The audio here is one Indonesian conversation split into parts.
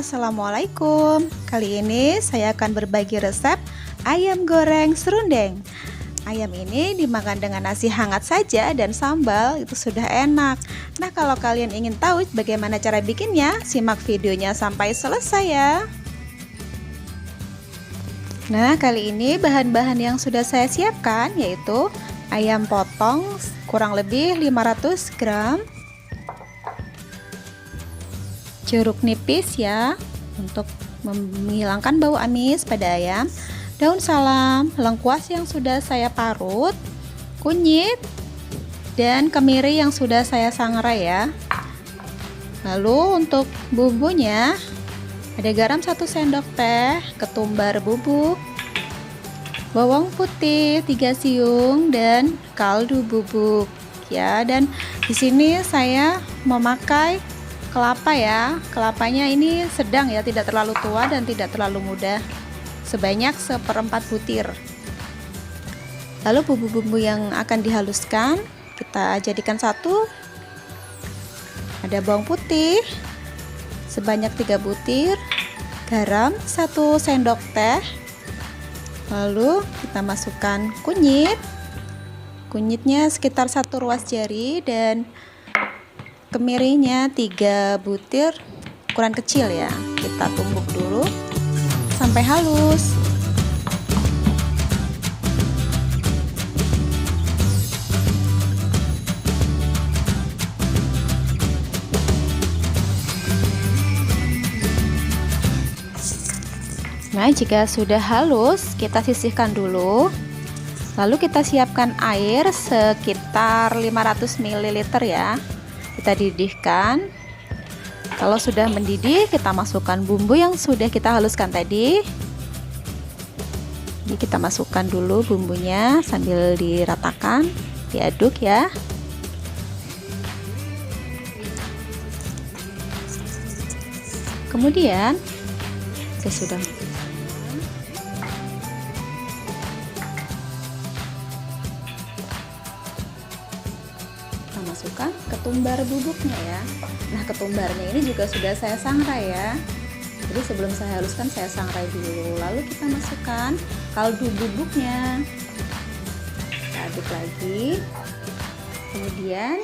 Assalamualaikum. Kali ini saya akan berbagi resep ayam goreng serundeng. Ayam ini dimakan dengan nasi hangat saja dan sambal itu sudah enak. Nah, kalau kalian ingin tahu bagaimana cara bikinnya, simak videonya sampai selesai ya. Nah, kali ini bahan-bahan yang sudah saya siapkan yaitu ayam potong kurang lebih 500 gram, jeruk nipis ya untuk menghilangkan bau amis pada ayam, daun salam, lengkuas yang sudah saya parut, kunyit, dan kemiri yang sudah saya sangrai ya. Lalu untuk bumbunya ada garam 1 sendok teh, ketumbar bubuk, bawang putih 3 siung, dan kaldu bubuk ya. Dan di sini saya memakai kelapa ya. Kelapanya ini sedang ya, tidak terlalu tua dan tidak terlalu muda, sebanyak 1/4 butir. Lalu bumbu-bumbu yang akan dihaluskan kita jadikan satu. Ada bawang putih sebanyak 3 butir, garam 1 sendok teh, lalu kita masukkan kunyitnya sekitar 1 ruas jari, dan kemirinya 3 butir ukuran kecil ya. Kita tumbuk dulu sampai halus. Nah, jika sudah halus, kita sisihkan dulu. Lalu kita siapkan air sekitar 500 ml ya. Kita didihkan. Kalau sudah mendidih, kita masukkan bumbu yang sudah kita haluskan tadi. Jadi kita masukkan dulu bumbunya sambil diratakan, diaduk ya. Kemudian kita sudah masukkan ketumbar bubuknya ya. Nah, ketumbarnya ini juga sudah saya sangrai ya. Jadi sebelum saya haluskan, saya sangrai dulu. Lalu kita masukkan kaldu bubuknya, kita aduk lagi. Kemudian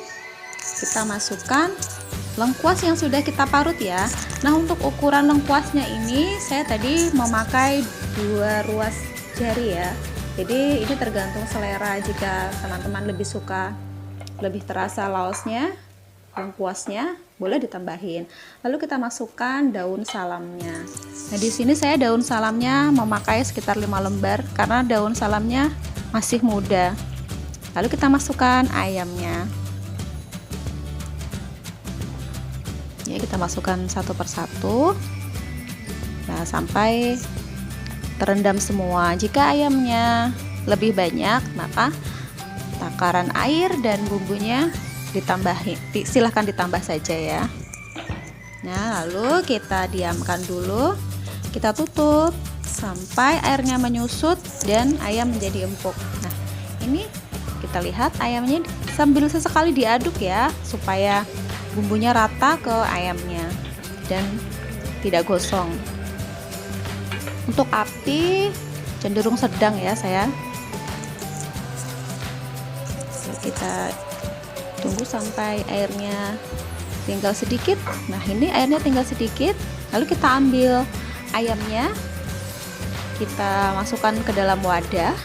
kita masukkan lengkuas yang sudah kita parut ya. Nah, untuk ukuran lengkuasnya ini saya tadi memakai 2 ruas jari ya. Jadi ini tergantung selera, jika teman-teman lebih suka lebih terasa laosnya, lengkuasnya, boleh ditambahin. Lalu kita masukkan daun salamnya. Nah, di sini saya daun salamnya memakai sekitar 5 lembar karena daun salamnya masih muda. Lalu kita masukkan ayamnya. Ya, kita masukkan satu persatu. Nah, sampai terendam semua. Jika ayamnya lebih banyak, maka takaran air dan bumbunya ditambahin, silahkan ditambah saja ya. Nah, lalu kita diamkan dulu, kita tutup sampai airnya menyusut dan ayam menjadi empuk. Nah, ini kita lihat ayamnya sambil sesekali diaduk ya, supaya bumbunya rata ke ayamnya dan tidak gosong. Untuk api cenderung sedang ya saya. Kita tunggu sampai airnya tinggal sedikit. Nah, ini airnya tinggal sedikit. Lalu kita ambil ayamnya, kita masukkan ke dalam wadah.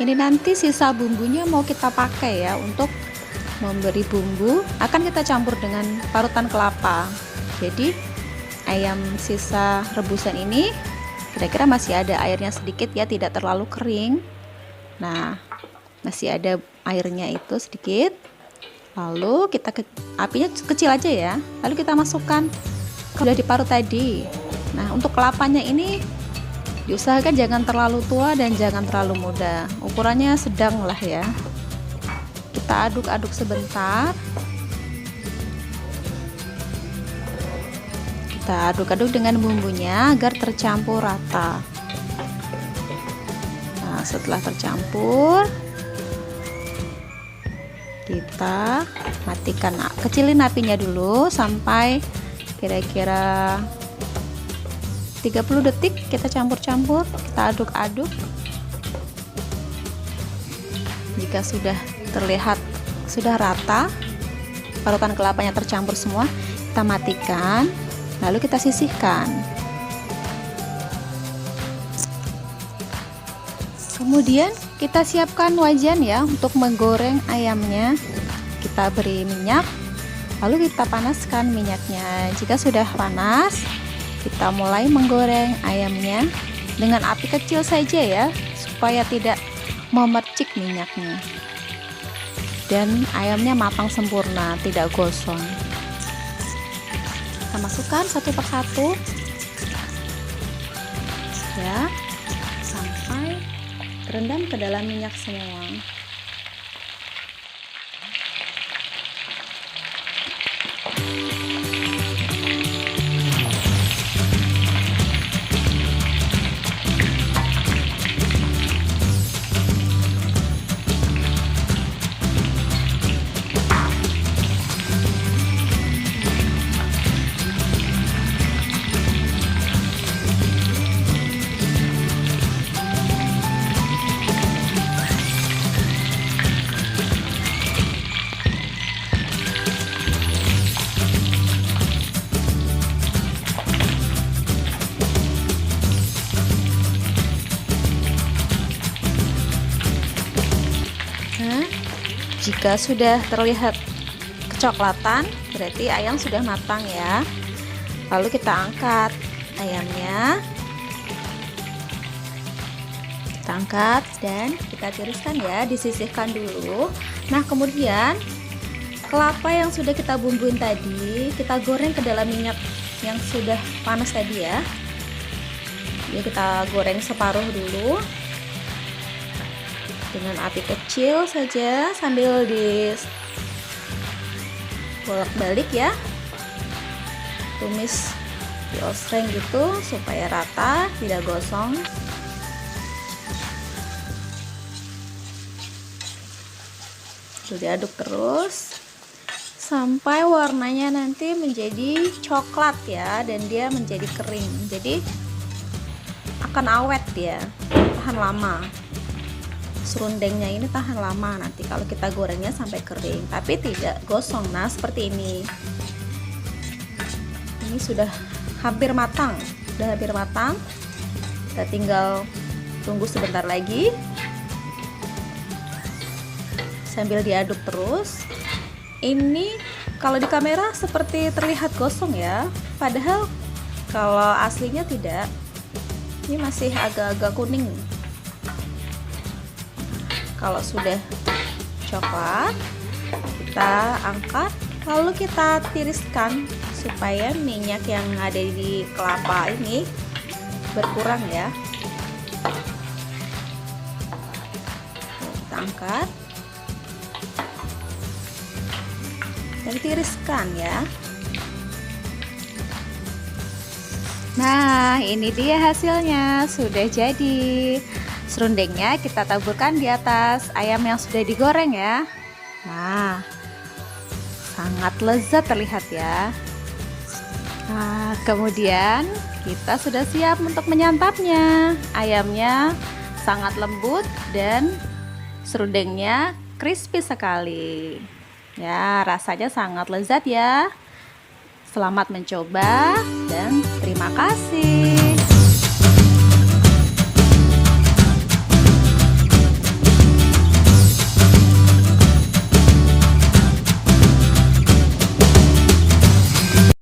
Ini nanti sisa bumbunya mau kita pakai ya, untuk memberi bumbu akan kita campur dengan parutan kelapa. Jadi ayam sisa rebusan ini kira-kira masih ada airnya sedikit ya, tidak terlalu kering. Nah, masih ada airnya itu sedikit. Lalu kita apinya kecil aja ya. Lalu kita masukkan sudah diparut tadi. Nah, untuk kelapanya ini diusahakan jangan terlalu tua dan jangan terlalu muda. Ukurannya sedang lah ya. Kita aduk-aduk sebentar. Kita aduk-aduk dengan bumbunya agar tercampur rata. Nah, setelah tercampur, Kita matikan, kecilin apinya dulu sampai kira-kira 30 detik. Kita campur-campur, kita aduk-aduk. Jika sudah terlihat sudah rata, parutan kelapanya tercampur semua, kita matikan, lalu kita sisihkan. Kemudian kita siapkan wajan ya untuk menggoreng ayamnya. Kita beri minyak, lalu kita panaskan minyaknya. Jika sudah panas, kita mulai menggoreng ayamnya dengan api kecil saja ya, supaya tidak memercik minyaknya. Dan ayamnya matang sempurna, tidak gosong. Kita masukkan satu persatu ya, sampai terendam ke dalam minyak semua. Jika sudah terlihat kecoklatan, berarti ayam sudah matang ya. Lalu kita angkat ayamnya, kita angkat dan kita tiriskan ya, disisihkan dulu. Nah, kemudian kelapa yang sudah kita bumbuin tadi, kita goreng ke dalam minyak yang sudah panas tadi ya. Jadi kita goreng separuh dulu dengan api kecil saja sambil bolak-balik ya, tumis di osreng gitu supaya rata, tidak gosong. Sudah aduk terus sampai warnanya nanti menjadi coklat ya, dan dia menjadi kering, jadi akan awet ya, tahan lama. Serundengnya ini tahan lama nanti kalau kita gorengnya sampai kering, tapi tidak gosong. Nah, seperti ini. Ini sudah hampir matang, Kita tinggal tunggu sebentar lagi sambil diaduk terus. Ini kalau di kamera seperti terlihat gosong ya, padahal kalau aslinya tidak. Ini masih agak-agak kuning. Kalau sudah coklat, kita angkat, lalu kita tiriskan supaya minyak yang ada di kelapa ini berkurang ya. Kita angkat dan tiriskan ya. Nah, ini dia hasilnya, sudah jadi. Serundengnya kita taburkan di atas ayam yang sudah digoreng ya. Nah, sangat lezat terlihat ya. Nah, kemudian kita sudah siap untuk menyantapnya. Ayamnya sangat lembut dan serundengnya crispy sekali. Ya, rasanya sangat lezat ya. Selamat mencoba dan terima kasih.